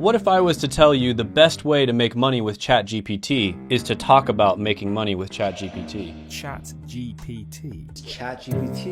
What if I was to tell you the best way to make money with ChatGPT is to talk about making money with ChatGPT? ChatGPT. ChatGPT.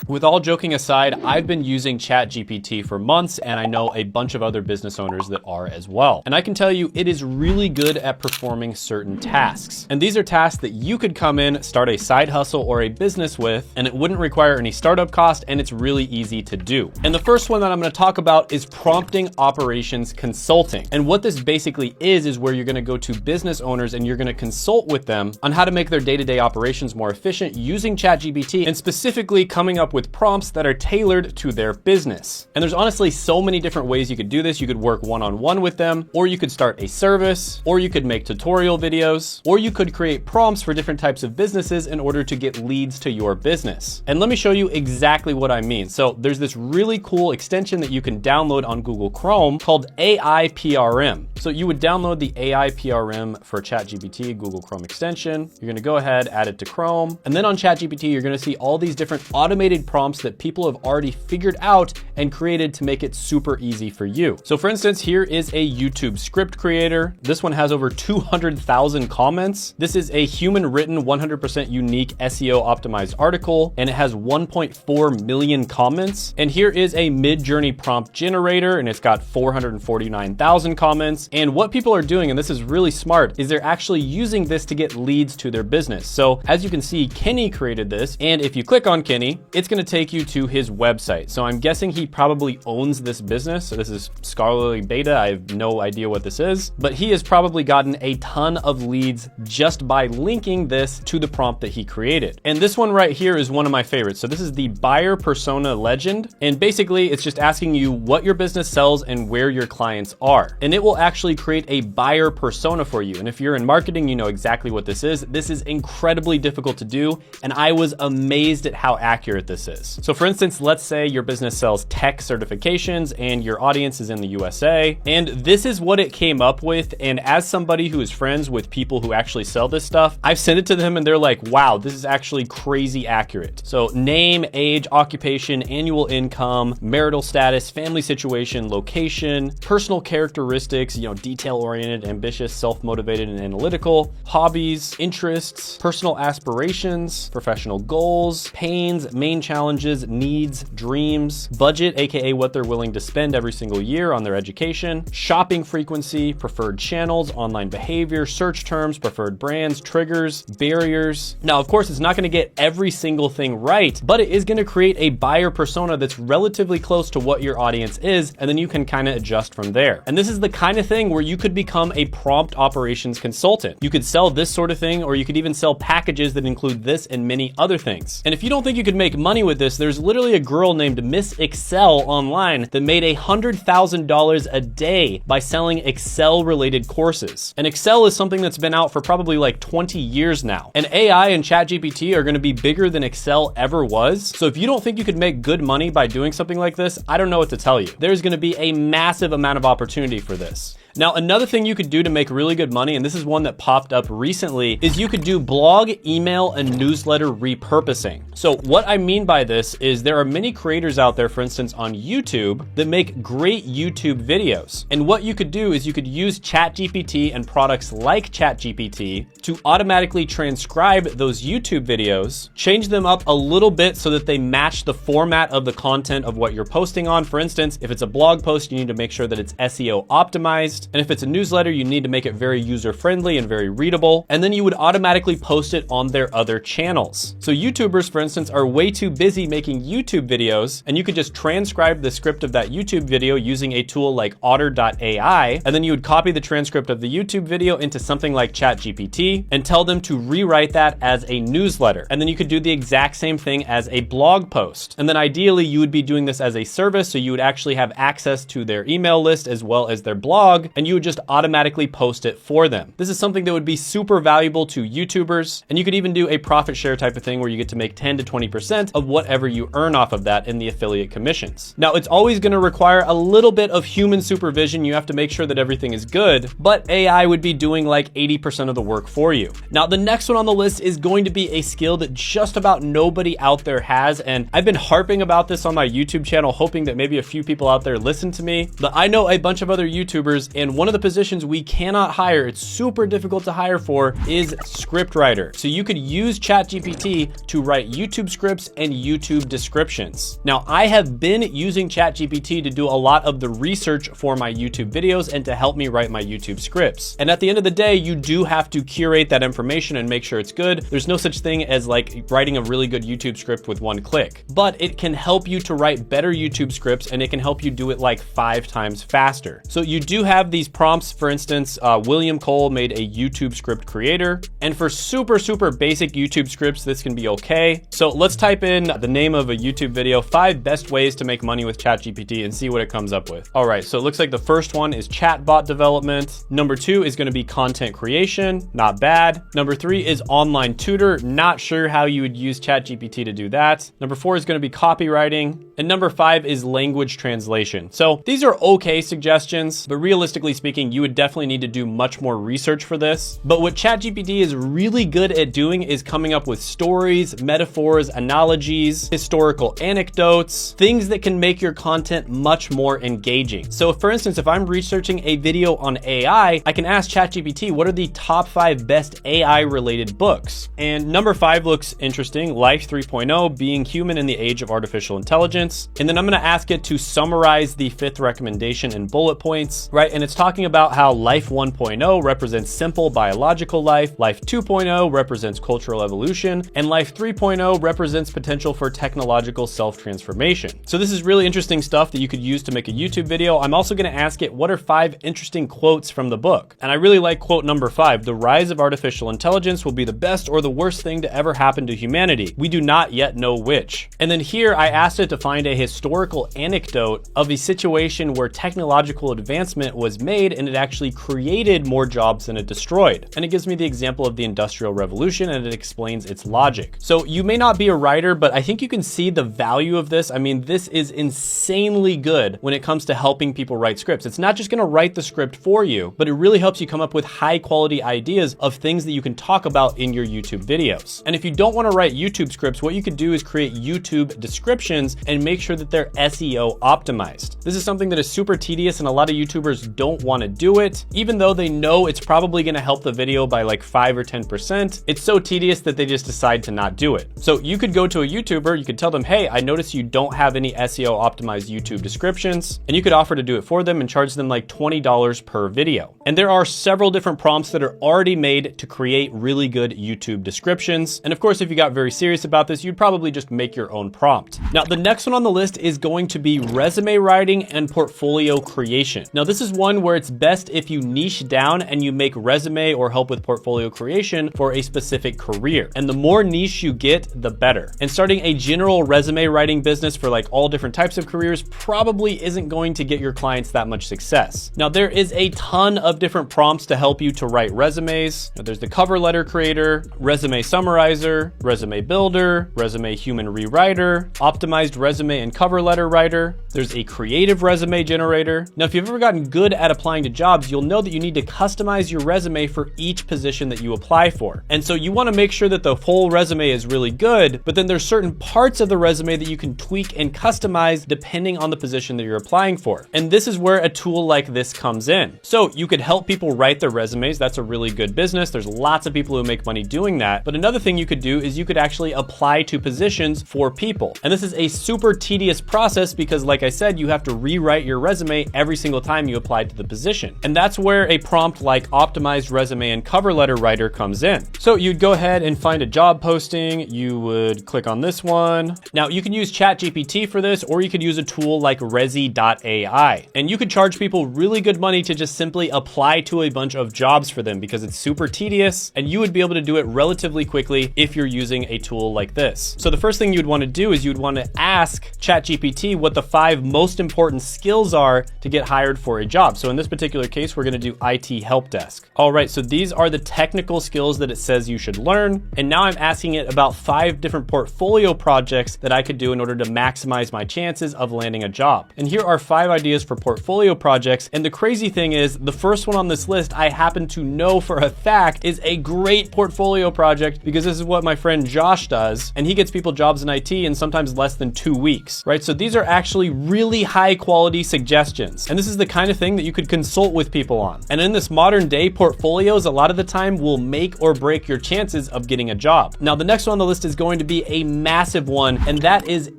With all joking aside, I've been using ChatGPT for months, and I know a bunch of other business owners that are as well. And I can tell you it is really good at performing certain tasks. And these are tasks that you could come in, start a side hustle or a business with, and it wouldn't require any startup cost, and it's really easy to do. And the first one that I'm gonna talk about is prompting operations consulting. And what this basically is where you're gonna go to business owners and you're gonna consult with them on how to make their day-to-day operations more efficient using ChatGPT, and specifically coming up with prompts that are tailored to their business. And there's honestly so many different ways you could do this. You could work one-on-one with them, or you could start a service, or you could make tutorial videos, or you could create prompts for different types of businesses in order to get leads to your business. And let me show you exactly what I mean. So there's this really cool extension that you can download on Google Chrome called AI PRM. So you would download the AI PRM for ChatGPT Google Chrome extension. You're gonna go ahead, add it to Chrome. And then on ChatGPT, you're gonna see all these different automated prompts that people have already figured out and created to make it super easy for you. So for instance, here is a YouTube script creator. This one has over 200,000 comments. This is a human written 100% unique SEO optimized article, and it has 1.4 million comments. And here is a mid-journey prompt generator, and it's got 449,000 comments. And what people are doing, and this is really smart, is they're actually using this to get leads to their business. So as you can see, Kenny created this, and if you click on Kenny, it's gonna take you to his website. So I'm guessing he probably owns this business. So this is scholarly beta. I have no idea what this is, but he has probably gotten a ton of leads just by linking this to the prompt that he created. And this one right here is one of my favorites. So this is the buyer persona legend. And basically it's just asking you what your business sells and where your clients are. And it will actually create a buyer persona for you. And if you're in marketing, you know exactly what this is. This is incredibly difficult to do. And I was amazed at how accurate this is. So for instance, let's say your business sells tech certifications and your audience is in the USA. And this is what it came up with. And as somebody who is friends with people who actually sell this stuff, I've sent it to them and they're like, wow, this is actually crazy accurate. So name, age, occupation, annual income, marital status, family situation, location, personal characteristics, detail-oriented, ambitious, self-motivated, and analytical, hobbies, interests, personal aspirations, professional goals, pains, main challenges, needs, dreams, budget, aka what they're willing to spend every single year on their education, shopping frequency, preferred channels, online behavior, search terms, preferred brands, triggers, barriers. Now, of course, it's not gonna get every single thing right, but it is gonna create a buyer persona that's relatively close to what your audience is, and then you can kind of adjust from there. And this is the kind of thing where you could become a prompt operations consultant. You could sell this sort of thing, or you could even sell packages that include this and many other things. And if you don't think you could make money with this, there's literally a girl named Miss Excel online that made $100,000 a day by selling Excel related courses. And Excel is something that's been out for probably like 20 years now. And AI and ChatGPT are gonna be bigger than Excel ever was. So if you don't think you could make good money by doing something like this, I don't know what to tell you. There's gonna be a massive amount of opportunity for this. Now, another thing you could do to make really good money, and this is one that popped up recently, is you could do blog, email, and newsletter repurposing. So what I mean by this is there are many creators out there, for instance, on YouTube that make great YouTube videos. And what you could do is you could use ChatGPT and products like ChatGPT to automatically transcribe those YouTube videos, change them up a little bit so that they match the format of the content of what you're posting on. For instance, if it's a blog post, you need to make sure that it's SEO optimized. And if it's a newsletter, you need to make it very user-friendly and very readable. And then you would automatically post it on their other channels. So YouTubers, for instance, are way too busy making YouTube videos, and you could just transcribe the script of that YouTube video using a tool like otter.ai, and then you would copy the transcript of the YouTube video into something like ChatGPT and tell them to rewrite that as a newsletter. And then you could do the exact same thing as a blog post. And then ideally, you would be doing this as a service, so you would actually have access to their email list as well as their blog. blog, and you would just automatically post it for them. This is something that would be super valuable to YouTubers, and you could even do a profit share type of thing where you get to make 10 to 20% of whatever you earn off of that in the affiliate commissions. Now, it's always going to require a little bit of human supervision. You have to make sure that everything is good, but AI would be doing like 80% of the work for you. Now, the next one on the list is going to be a skill that just about nobody out there has, and I've been harping about this on my YouTube channel, hoping that maybe a few people out there listen to me. But I know a bunch of other YouTubers, and one of the positions we cannot hire, it's super difficult to hire for, is script writer. So you could use ChatGPT to write YouTube scripts and YouTube descriptions. Now, I have been using ChatGPT to do a lot of the research for my YouTube videos and to help me write my YouTube scripts. And at the end of the day, you do have to curate that information and make sure it's good. There's no such thing as like writing a really good YouTube script with one click, but it can help you to write better YouTube scripts, and it can help you do it like 5 times faster. So you do have these prompts. For instance, William Cole made a YouTube script creator, and for super basic YouTube scripts, this can be okay. So let's type in the name of a YouTube video, 5 best ways to make money with ChatGPT, and see what it comes up with. All right, so it looks like the first one is chatbot development. Number 2 is going to be content creation, not bad. Number 3 is online tutor, not sure how you would use ChatGPT to do that. Number 4 is going to be copywriting, and number 5 is language translation. So these are okay suggestions, but realistically speaking, you would definitely need to do much more research for this. But what ChatGPT is really good at doing is coming up with stories, metaphors, analogies, historical anecdotes, things that can make your content much more engaging. So for instance, if I'm researching a video on AI, I can ask ChatGPT, what are the top 5 best AI related books? And number 5 looks interesting, Life 3.0, Being Human in the Age of Artificial Intelligence. And then I'm going to ask it to summarize the 5th recommendation in bullet points, right? And it's talking about how Life 1.0 represents simple biological life, Life 2.0 represents cultural evolution, and Life 3.0 represents potential for technological self-transformation. So this is really interesting stuff that you could use to make a YouTube video. I'm also going to ask it, what are 5 interesting quotes from the book? And I really like quote number 5, the rise of artificial intelligence will be the best or the worst thing to ever happen to humanity. We do not yet know which. And then here I asked it to find a historical anecdote of a situation where technological advancement was made and it actually created more jobs than it destroyed. And it gives me the example of the Industrial Revolution, and it explains its logic. So you may not be a writer, but I think you can see the value of this. I mean, this is insanely good when it comes to helping people write scripts. It's not just going to write the script for you, but it really helps you come up with high quality ideas of things that you can talk about in your YouTube videos. And if you don't want to write YouTube scripts, what you could do is create YouTube descriptions and make sure that they're SEO optimized. This is something that is super tedious, and a lot of YouTubers don't want to do it, even though they know it's probably going to help the video by like 5 or 10%. It's so tedious that they just decide to not do it. So you could go to a YouTuber, you could tell them, hey, I noticed you don't have any SEO optimized YouTube descriptions, and you could offer to do it for them and charge them like $20 per video. And there are several different prompts that are already made to create really good YouTube descriptions. And of course, if you got very serious about this, you'd probably just make your own prompt. Now, the next one on the list is going to be resume writing and portfolio creation. Now, this is one where it's best if you niche down and you make resume or help with portfolio creation for a specific career. And the more niche you get, the better. And starting a general resume writing business for like all different types of careers probably isn't going to get your clients that much success. Now, there is a ton of different prompts to help you to write resumes. Now, there's the cover letter creator, resume summarizer, resume builder, resume human rewriter, optimized resume and cover letter writer. There's a creative resume generator. Now, if you've ever gotten good at applying to jobs, you'll know that you need to customize your resume for each position that you apply for. And so you want to make sure that the whole resume is really good, but then there's certain parts of the resume that you can tweak and customize depending on the position that you're applying for. And this is where a tool like this comes in. So you could help people write their resumes. That's a really good business. There's lots of people who make money doing that. But another thing you could do is you could actually apply to positions for people. And this is a super tedious process because, like I said, you have to rewrite your resume every single time you apply to the position. And that's where a prompt like optimized resume and cover letter writer comes in. So you'd go ahead and find a job posting. You would click on this one. Now you can use ChatGPT for this, or you could use a tool like resi.ai. And you could charge people really good money to just simply apply to a bunch of jobs for them because it's super tedious, and you would be able to do it relatively quickly if you're using a tool like this. So the first thing you'd want to do is you'd want to ask ChatGPT what the 5 most important skills are to get hired for a job. So in this particular case, we're gonna do IT help desk. All right, so these are the technical skills that it says you should learn. And now I'm asking it about 5 different portfolio projects that I could do in order to maximize my chances of landing a job. And here are 5 ideas for portfolio projects. And the crazy thing is, the first one on this list, I happen to know for a fact is a great portfolio project because this is what my friend Josh does. And he gets people jobs in IT in sometimes less than 2 weeks, right? So these are actually really high quality suggestions. And this is the kind of thing that you could consult with people on. And in this modern day, portfolios a lot of the time will make or break your chances of getting a job. Now, the next one on the list is going to be a massive one, and that is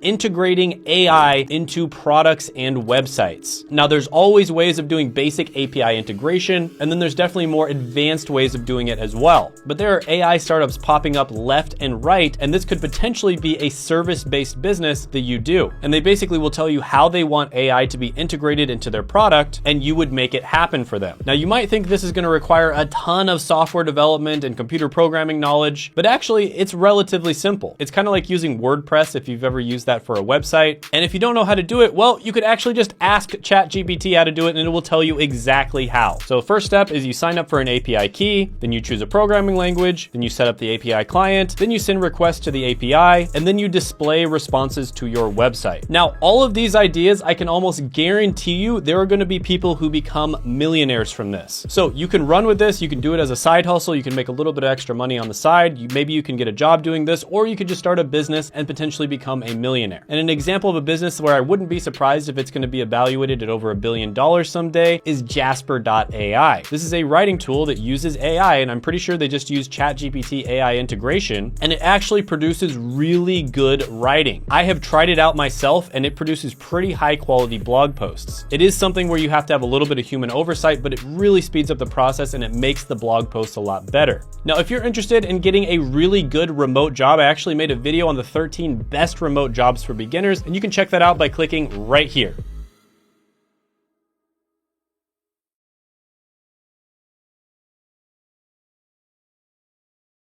integrating AI into products and websites. Now, there's always ways of doing basic API integration, and then there's definitely more advanced ways of doing it as well. But there are AI startups popping up left and right, and this could potentially be a service-based business that you do. And they basically will tell you how they want AI to be integrated into their product, and you would make it happen for them. Now, you might think this is going to require a ton of software development and computer programming knowledge, but actually it's relatively simple. It's kind of like using WordPress if you've ever used that for a website. And if you don't know how to do it, well, you could actually just ask ChatGPT how to do it and it will tell you exactly how. So first step is you sign up for an API key, then you choose a programming language, then you set up the API client, then you send requests to the API, and then you display responses to your website. Now, all of these ideas, I can almost guarantee you there are going to be people who become millionaires from this. So you can run with this, you can do it as a side hustle, you can make a little bit of extra money on the side, maybe you can get a job doing this, or you could just start a business and potentially become a millionaire. And an example of a business where I wouldn't be surprised if it's going to be evaluated at over $1 billion someday is Jasper.ai. This is a writing tool that uses AI, and I'm pretty sure they just use ChatGPT AI integration, and it actually produces really good writing. I have tried it out myself, and it produces pretty high quality blog posts. It is something where you have to have a little bit of human oversight, but it really speeds up the process and it makes the blog posts a lot better. Now, if you're interested in getting a really good remote job, I actually made a video on the 13 best remote jobs for beginners, and you can check that out by clicking right here.